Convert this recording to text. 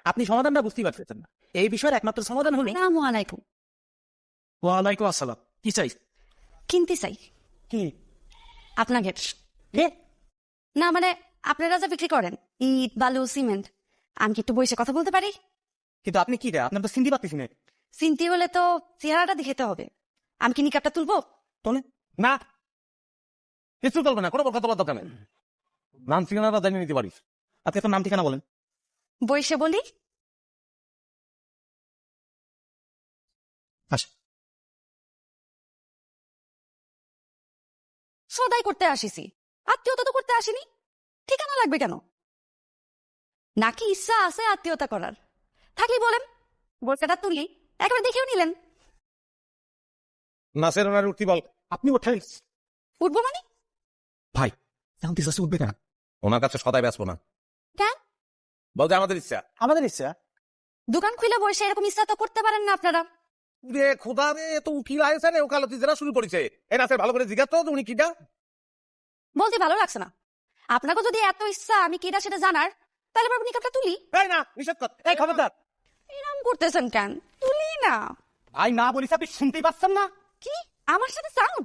আপনি সমাধানটা বুঝতেই পারতেছেন না। এই বিষয়ের একমাত্র সমাধান হলো আসসালামু আলাইকুম। ওয়ালাইকুম আসসালাম। কি চাই? কিনতে চাই কি? আপনাকে। কে? না মানে আপনারা যা বিক্রি করেন ইট বালু সিমেন্ট, আমি কি একটু বসে কথা বলতে পারি? কিন্তু আপনি কি রে? আপনার তো চিনতে পারতেছি না। চিনতে হলে তো চেহারাটা দেখাতে হবে। আমি কি নিকাবটা তুলবো? তোলে না, কিছু চলবে না, কোনো কথা বলতে নেই। নাম ঠিকানাটা জানিয়ে নিতে পারিস। আপনি আপনার নাম ঠিকানা বলেন। বসে বলি। আচ্ছা, সদাই করতে আসিছি, আত্মীয়তা তো করতে আসিনি। ঠিকানা লাগবে কেন? নাকি ইচ্ছা আছে আত্মীয়তা করার? থাকলে বলেন, বোরকাটা তুলি, একবার দেখেও নিলেন। নাসের ওনার উঠতি বল। আপনি ওঠেন। উঠবো মানে? ভাই জানতে চাচ্ছি উঠবে কেন? ওনার কাছে সদাই ব্যস্ত না। কেন? বলতে আমাদের ইচ্ছা। আমাদের ইচ্ছা? দোকান খুলে বসে এরকম ইচ্ছা তো করতে পারেন না আপনারা। রে খোদা রে, তো উকিল আয়েছে না ওকালতি যারা শুরু করেছে। এই নাসের ভালো করে জিজ্ঞাসা তো উনি কিটা। বলতে ভালো লাগছে না। আপনাকে যদি এত ইচ্ছা আমি কিনা সেটা জানার, তাহলে আবার নিকাবটা তুলি। এই না, নিষেধ কর। এই খবরদার। এরকম করতেছেন কেন? তুলি না। ভাই না বলিস, আপনি শুনতেই পাচ্ছেন না? কি আমার সাথে সাউন্ড?